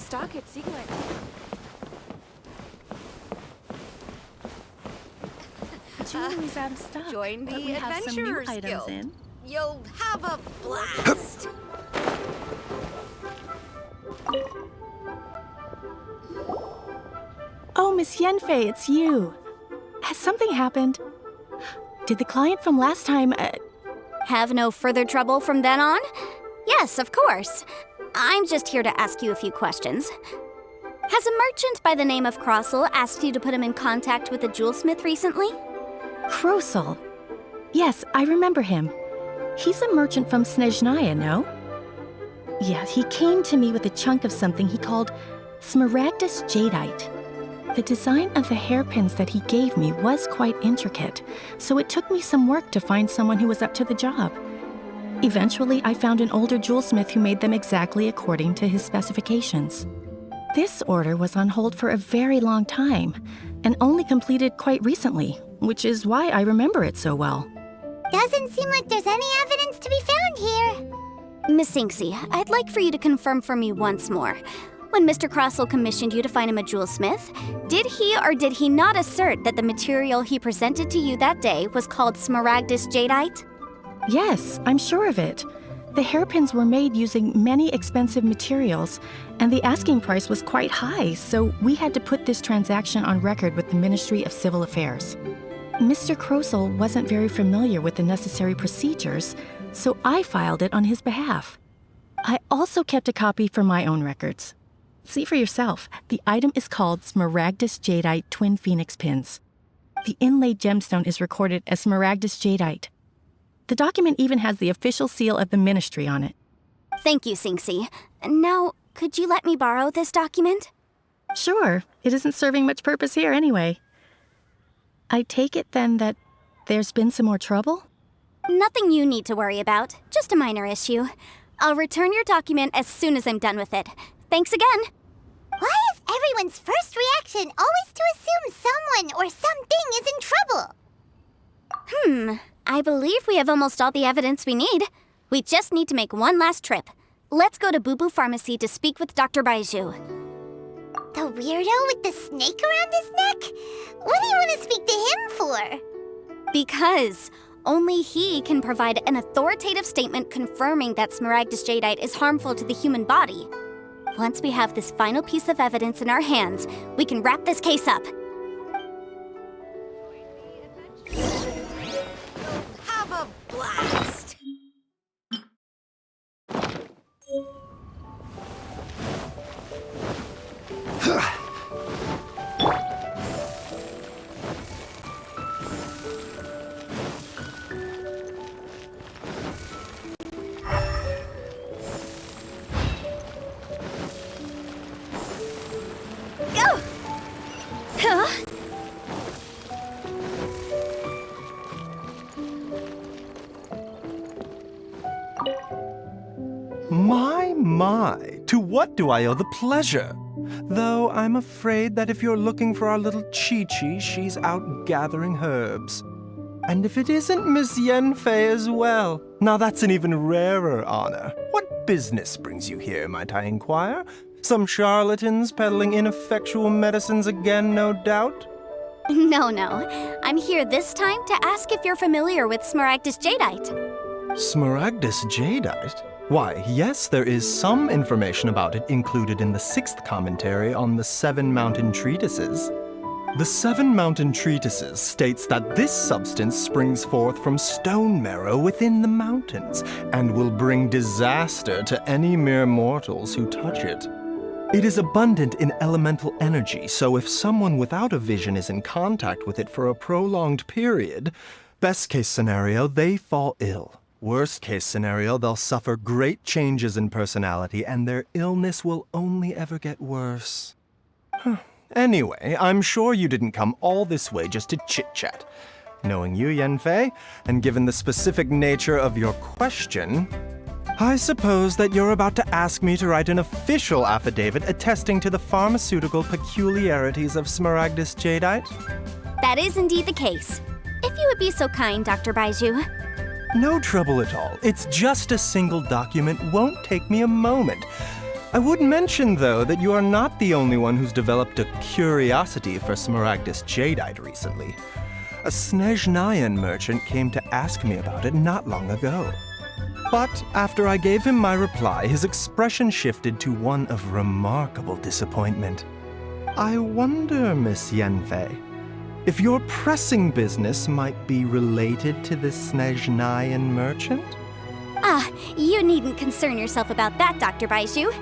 stock at Sequent. Jewelry's out of stock. Join the but we have some new Adventurers items Guild. in. You'll have a blast. Oh, Miss Yenfei, it's you. Has something happened? Did the client from last time, Have no further trouble from then on? Yes, of course. I'm just here to ask you a few questions. Has a merchant by the name of Crossell asked you to put him in contact with a jewelsmith recently? Crossell? Yes, I remember him. He's a merchant from Snezhnaya, no? Yeah, he came to me with a chunk of something he called Smaragdus Jadeite. The design of the hairpins that he gave me was quite intricate, so it took me some work to find someone who was up to the job. Eventually, I found an older jewelsmith who made them exactly according to his specifications. This order was on hold for a very long time, and only completed quite recently, which is why I remember it so well. Doesn't seem like there's any evidence to be found here. Miss Sinksy, I'd like for you to confirm for me once more. When Mr. Crossell commissioned you to find him a jewelsmith, did he or did he not assert that the material he presented to you that day was called Smaragdus Jadeite? Yes, I'm sure of it. The hairpins were made using many expensive materials, and the asking price was quite high, so we had to put this transaction on record with the Ministry of Civil Affairs. Mr. Crossell wasn't very familiar with the necessary procedures, so I filed it on his behalf. I also kept a copy for my own records. See for yourself, the item is called Smaragdus Jadeite Twin Phoenix Pins. The inlaid gemstone is recorded as Smaragdus Jadeite. The document even has the official seal of the ministry on it. Thank you, Sinksy. Now, could you let me borrow this document? Sure, it isn't serving much purpose here anyway. I take it then that there's been some more trouble? Nothing you need to worry about, just a minor issue. I'll return your document as soon as I'm done with it. Thanks again. Why is everyone's first reaction always to assume someone or something is in trouble? I believe we have almost all the evidence we need. We just need to make one last trip. Let's go to Boo Boo Pharmacy to speak with Dr. Baiju. The weirdo with the snake around his neck? What do you want to speak to him for? Because only he can provide an authoritative statement confirming that Smaragdus Jadeite is harmful to the human body. Once we have this final piece of evidence in our hands, we can wrap this case up. Have a blast. Go! Huh? My, to what do I owe the pleasure? Though I'm afraid that if you're looking for our little Chi-Chi, she's out gathering herbs. And if it isn't Miss Yenfei as well, now that's an even rarer honor. What business brings you here, might I inquire? Some charlatans peddling ineffectual medicines again, no doubt? No. I'm here this time to ask if you're familiar with Smaragdus Jadeite. Smaragdus Jadeite? Why, yes, there is some information about it included in the 6th commentary on the 7 Mountain Treatises. The 7 Mountain Treatises states that this substance springs forth from stone marrow within the mountains and will bring disaster to any mere mortals who touch it. It is abundant in elemental energy, so if someone without a vision is in contact with it for a prolonged period, best case scenario, they fall ill. Worst case scenario, they'll suffer great changes in personality and their illness will only ever get worse. Anyway, I'm sure you didn't come all this way just to chit-chat. Knowing you, Yenfei, and given the specific nature of your question, I suppose that you're about to ask me to write an official affidavit attesting to the pharmaceutical peculiarities of Smaragdus Jadeite? That is indeed the case. If you would be so kind, Dr. Baiju. No trouble at all. It's just a single document, won't take me a moment. I would mention, though, that you are not the only one who's developed a curiosity for Smaragdus jadeite recently. A Snezhnayan merchant came to ask me about it not long ago. But after I gave him my reply, his expression shifted to one of remarkable disappointment. I wonder, Miss Yanfei, if your pressing business might be related to the Snezhnayan merchant? Ah, you needn't concern yourself about that, Dr. Baizhu.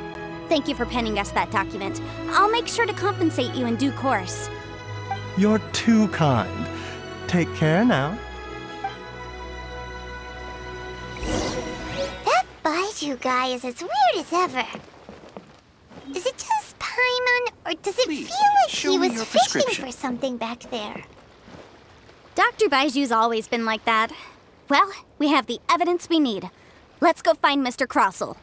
Thank you for penning us that document. I'll make sure to compensate you in due course. You're too kind. Take care now. That Baizhu guy is as weird as ever. Is it just Paimon, or does it Please, feel like show he me was your fishing prescription. for something back there? Dr. Baiju's always been like that. Well, we have the evidence we need. Let's go find Mr. Crossell.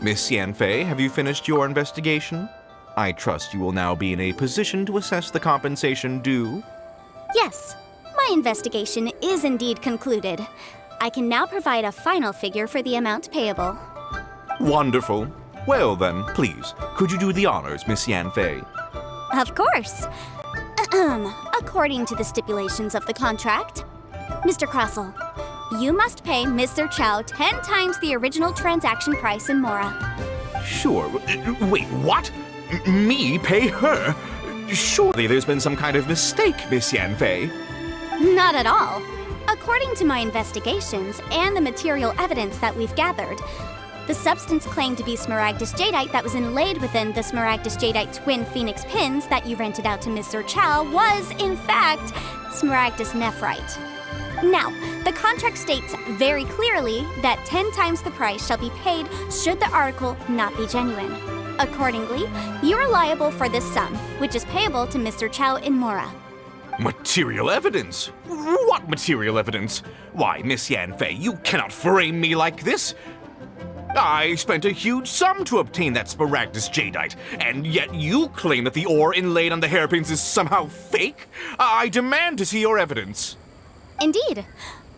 Miss Yanfei, have you finished your investigation? I trust you will now be in a position to assess the compensation due. Yes, my investigation is indeed concluded. I can now provide a final figure for the amount payable. Wonderful. Well then, please, could you do the honors, Miss Yanfei? Of course. According to the stipulations of the contract, Mr. Crossell, you must pay Mr. Chow 10 times the original transaction price in Mora. Sure. Wait, what? Me pay her? Surely there's been some kind of mistake, Miss Yanfei. Not at all. According to my investigations and the material evidence that we've gathered, the substance claimed to be Smaragdus jadeite that was inlaid within the Smaragdus jadeite twin phoenix pins that you rented out to Mr. Chow was, in fact, Smaragdus nephrite. Now, the contract states very clearly that 10 times the price shall be paid should the article not be genuine. Accordingly, you are liable for this sum, which is payable to Mr. Chow in Mora. Material evidence? What material evidence? Why, Miss Yanfei, you cannot frame me like this. I spent a huge sum to obtain that Smaragdus jadeite, and yet you claim that the ore inlaid on the hairpins is somehow fake? I demand to see your evidence. Indeed.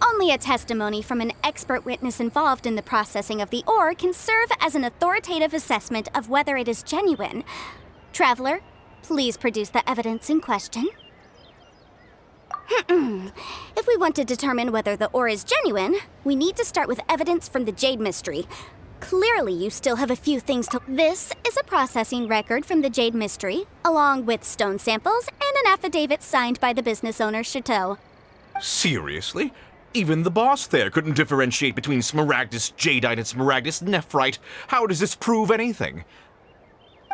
Only a testimony from an expert witness involved in the processing of the ore can serve as an authoritative assessment of whether it is genuine. Traveler, please produce the evidence in question. If we want to determine whether the ore is genuine, we need to start with evidence from the Jade Mystery. Clearly, you still have a few things to... This is a processing record from the Jade Mystery, along with stone samples and an affidavit signed by the business owner, Chateau. Seriously? Even the boss there couldn't differentiate between Smaragdus jadeite and Smaragdus nephrite. How does this prove anything?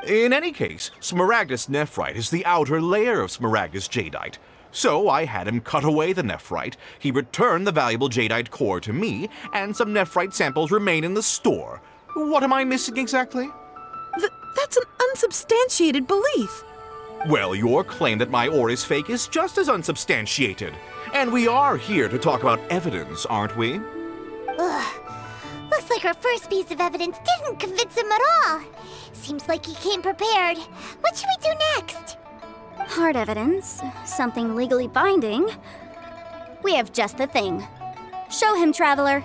In any case, Smaragdus nephrite is the outer layer of Smaragdus jadeite. So I had him cut away the nephrite, he returned the valuable jadeite core to me, and some nephrite samples remain in the store. What am I missing exactly? That's an unsubstantiated belief. Well, your claim that my ore is fake is just as unsubstantiated. And we are here to talk about evidence, aren't we? Ugh. Looks like our first piece of evidence didn't convince him at all. Seems like he came prepared. What should we do next? Hard evidence, something legally binding. We have just the thing. Show him, Traveler.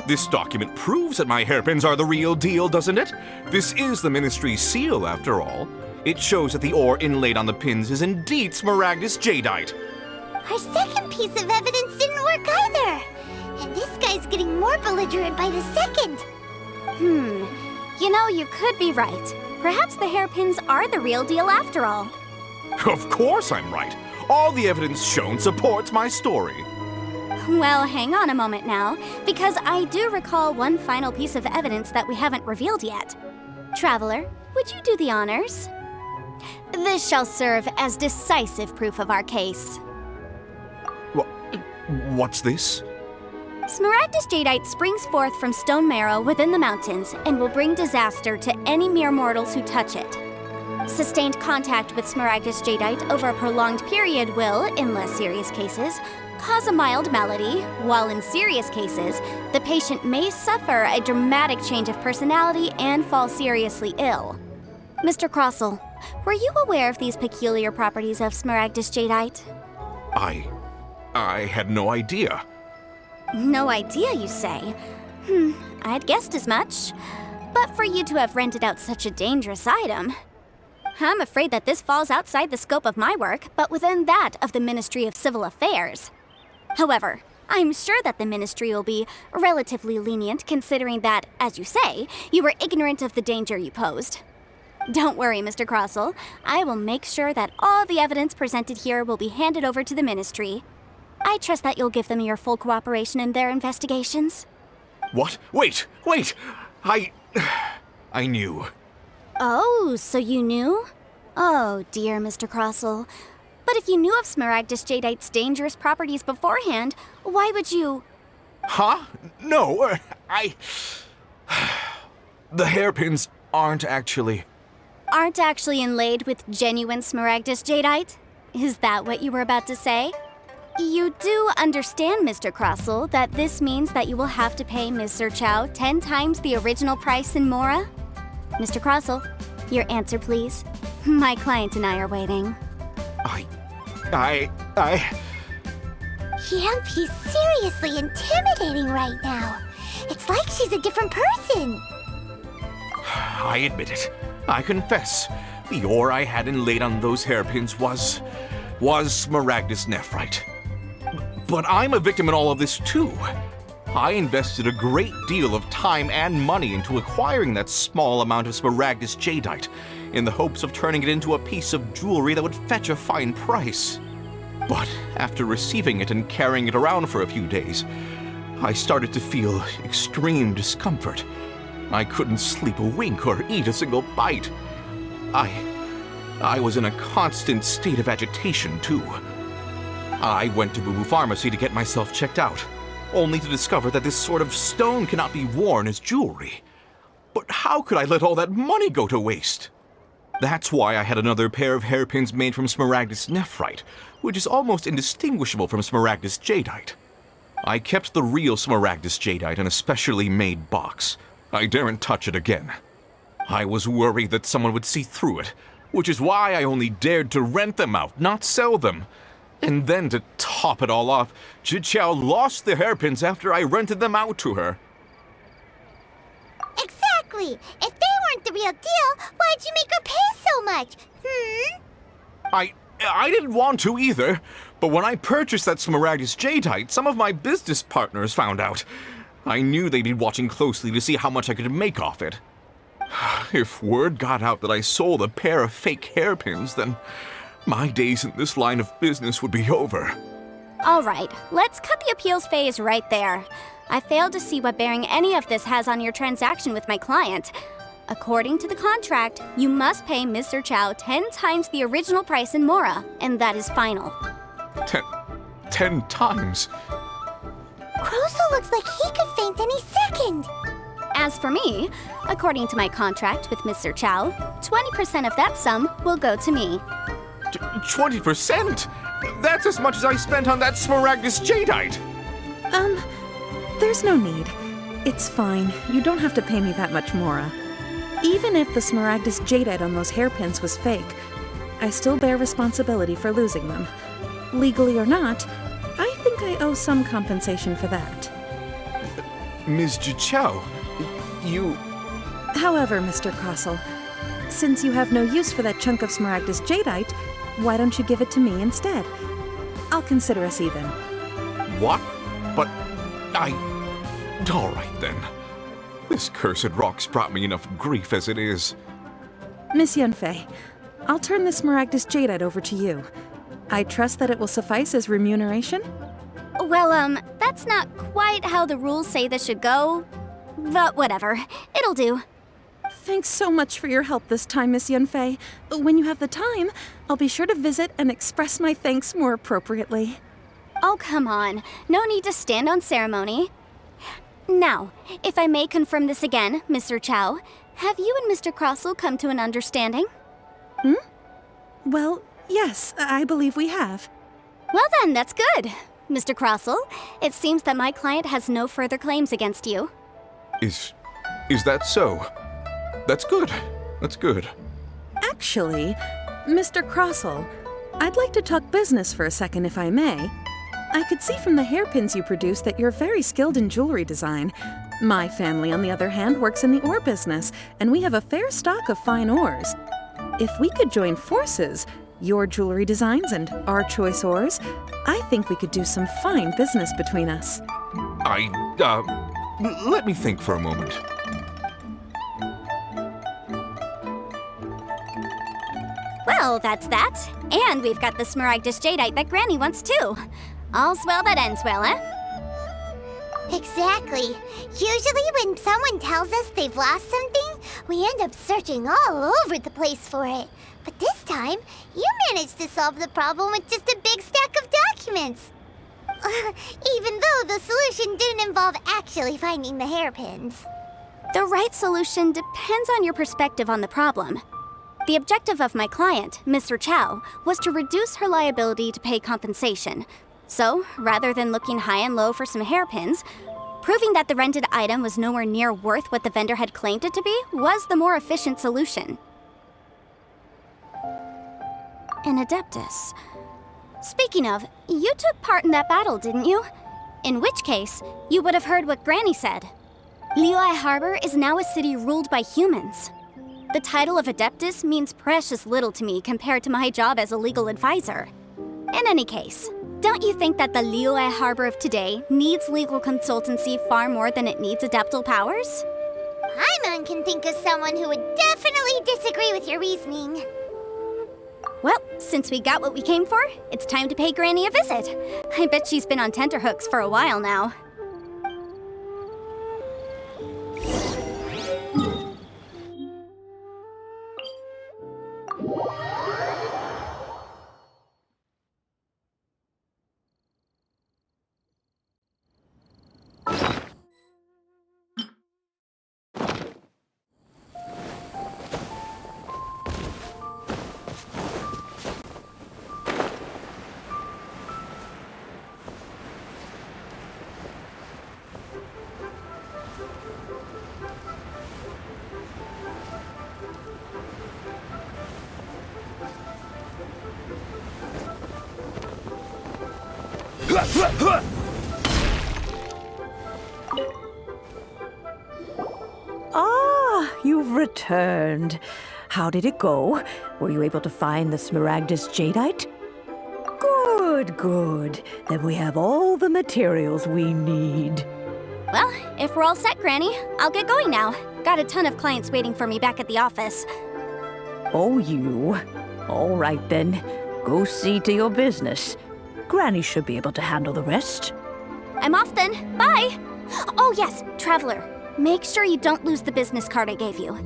This document proves that my hairpins are the real deal, doesn't it? This is the Ministry's seal, after all. It shows that the ore inlaid on the pins is indeed Smaragdus jadeite. Our second piece of evidence didn't work either. And this guy's getting more belligerent by the second. You know, you could be right. Perhaps the hairpins are the real deal after all. Of course I'm right. All the evidence shown supports my story. Well, hang on a moment now, because I do recall one final piece of evidence that we haven't revealed yet. Traveler, would you do the honors? This shall serve as decisive proof of our case. What's this? Smaragdus jadeite springs forth from stone marrow within the mountains and will bring disaster to any mere mortals who touch it. Sustained contact with Smaragdus jadeite over a prolonged period will, in less serious cases, cause a mild malady, while in serious cases, the patient may suffer a dramatic change of personality and fall seriously ill. Mr. Crossell, were you aware of these peculiar properties of Smaragdus jadeite? I had no idea. No idea, you say? I'd guessed as much. But for you to have rented out such a dangerous item, I'm afraid that this falls outside the scope of my work, but within that of the Ministry of Civil Affairs. However, I'm sure that the Ministry will be relatively lenient considering that, as you say, you were ignorant of the danger you posed. Don't worry, Mr. Crossell. I will make sure that all the evidence presented here will be handed over to the Ministry. I trust that you'll give them your full cooperation in their investigations. What? Wait! I knew. Oh, so you knew? Oh, dear Mr. Crossell. But if you knew of Smaragdus jadeite's dangerous properties beforehand, why would you... Huh? No, The hairpins aren't actually inlaid with genuine Smaragdus jadeite? Is that what you were about to say? You do understand, Mr. Crossell, that this means that you will have to pay Ms. Sir Chow 10 times the original price in Mora? Mr. Crossell, your answer, please. My client and I are waiting. Yep, he's seriously intimidating right now. It's like she's a different person. I admit it. I confess. The ore I had inlaid on those hairpins was Smaragdus nephrite. But I'm a victim in all of this too. I invested a great deal of time and money into acquiring that small amount of Smaragdus jadeite in the hopes of turning it into a piece of jewelry that would fetch a fine price. But after receiving it and carrying it around for a few days, I started to feel extreme discomfort. I couldn't sleep a wink or eat a single bite. I was in a constant state of agitation too. I went to Boo Boo Pharmacy to get myself checked out, only to discover that this sort of stone cannot be worn as jewelry. But how could I let all that money go to waste? That's why I had another pair of hairpins made from Smaragdus nephrite, which is almost indistinguishable from Smaragdus jadeite. I kept the real Smaragdus jadeite in a specially made box. I daren't touch it again. I was worried that someone would see through it, which is why I only dared to rent them out, not sell them. And then to top it all off, Jiqiao lost the hairpins after I rented them out to her. Exactly. If they weren't the real deal, why'd you make her pay so much? I didn't want to either, but when I purchased that Smaragdus jadeite, some of my business partners found out. I knew they'd be watching closely to see how much I could make off it. If word got out that I sold a pair of fake hairpins, then my days in this line of business would be over. All right, let's cut the appeals phase right there. I failed to see what bearing any of this has on your transaction with my client. According to the contract, you must pay Mr. Chow 10 times the original price in Mora, and that is final. 10 times? Crossell looks like he could faint any second. As for me, according to my contract with Mr. Chow, 20% of that sum will go to me. 20%? That's as much as I spent on that Smaragdus jadeite! There's no need. It's fine. You don't have to pay me that much, Mora. Even if the Smaragdus jadeite on those hairpins was fake, I still bear responsibility for losing them. Legally or not, I think I owe some compensation for that. Ms. Jiqiao, you... However, Mr. Crossell, since you have no use for that chunk of Smaragdus jadeite, why don't you give it to me instead? I'll consider us even. What? But all right then. This cursed rock's brought me enough grief as it is. Miss Yunfei, I'll turn the Smaragdus jadeite over to you. I trust that it will suffice as remuneration? Well, that's not quite how the rules say this should go. But whatever, it'll do. Thanks so much for your help this time, Miss Yunfei. When you have the time, I'll be sure to visit and express my thanks more appropriately. Oh, come on. No need to stand on ceremony. Now, if I may confirm this again, Mr. Chow, have you and Mr. Crossell come to an understanding? Well, yes, I believe we have. Well then, that's good. Mr. Crossell, it seems that my client has no further claims against you. Is that so? That's good. That's good. Actually, Mr. Crossell, I'd like to talk business for a second if I may. I could see from the hairpins you produce that you're very skilled in jewelry design. My family, on the other hand, works in the ore business, and we have a fair stock of fine ores. If we could join forces, your jewelry designs and our choice ores, I think we could do some fine business between us. Let me think for a moment. Well, that's that. And we've got the Smaragdus Jadeite that Granny wants too. All's well that ends well, eh? Exactly. Usually when someone tells us they've lost something, we end up searching all over the place for it. But this time, you managed to solve the problem with just a big stack of documents. Even though the solution didn't involve actually finding the hairpins. The right solution depends on your perspective on the problem. The objective of my client, Mr. Chow, was to reduce her liability to pay compensation. So, rather than looking high and low for some hairpins, proving that the rented item was nowhere near worth what the vendor had claimed it to be was the more efficient solution. An Adeptus. Speaking of, you took part in that battle, didn't you? In which case, you would have heard what Granny said. Liyue Harbor is now a city ruled by humans. The title of Adeptus means precious little to me compared to my job as a legal advisor. In any case, don't you think that the Liyue Harbor of today needs legal consultancy far more than it needs adeptal powers? Paimon can think of someone who would definitely disagree with your reasoning. Well, since we got what we came for, it's time to pay Granny a visit. I bet she's been on tenterhooks for a while now. Ah, you've returned. How did it go? Were you able to find the Smaragdus Jadeite? Good, good. Then we have all the materials we need. Well, if we're all set, Granny, I'll get going now. Got a ton of clients waiting for me back at the office. Oh, you. All right then. Go see to your business. Granny should be able to handle the rest. I'm off then. Bye! Oh yes, Traveler. Make sure you don't lose the business card I gave you.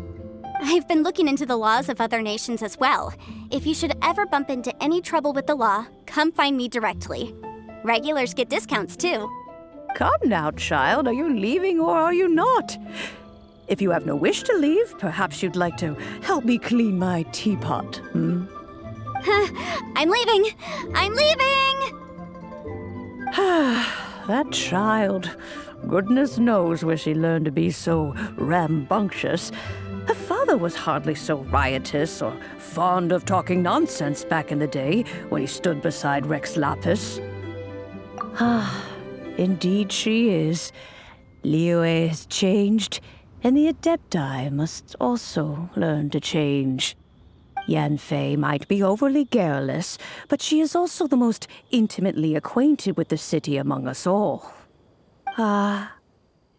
I've been looking into the laws of other nations as well. If you should ever bump into any trouble with the law, come find me directly. Regulars get discounts too. Come now, child. Are you leaving or are you not? If you have no wish to leave, perhaps you'd like to help me clean my teapot, hmm? I'm leaving! I'm leaving! That child. Goodness knows where she learned to be so rambunctious. Her father was hardly so riotous or fond of talking nonsense back in the day when he stood beside Rex Lapis. Ah, indeed she is. Liyue has changed, and the Adepti must also learn to change. Yanfei might be overly garrulous, but she is also the most intimately acquainted with the city among us all. Ah,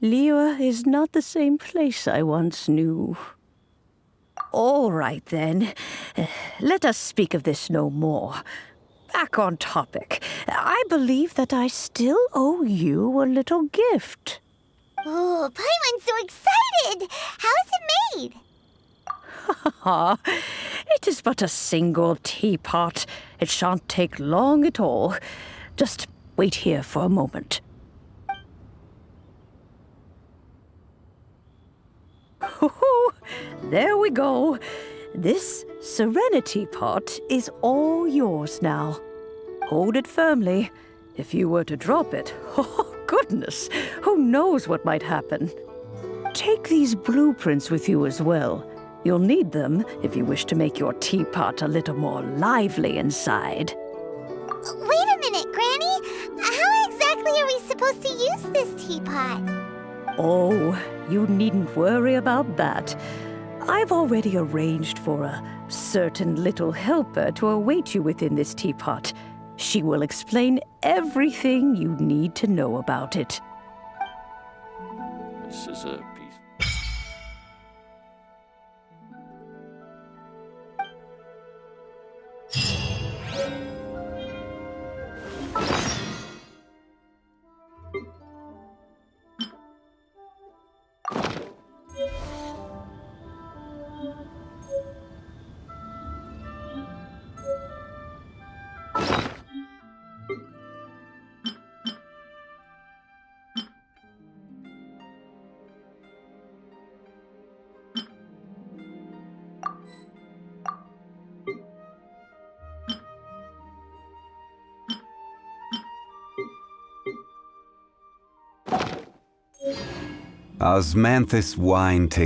Liyue is not the same place I once knew. All right, then. Let us speak of this no more. Back on topic. I believe that I still owe you a little gift. Oh, Paimon's so excited! How is it made? It is but a single teapot. It shan't take long at all. Just Wait here for a moment. There we go. This Serenity pot is all yours now. Hold it firmly. If you were to drop it, oh goodness, who knows what might happen. Take these blueprints with you as well. You'll need them if you wish to make your teapot a little more lively inside. Wait a minute, Granny. How exactly are we supposed to use this teapot? Oh, you needn't worry about that. I've already arranged for a certain little helper to await you within this teapot. She will explain everything you need to know about it. This is a piece. Osmanthus wine tastes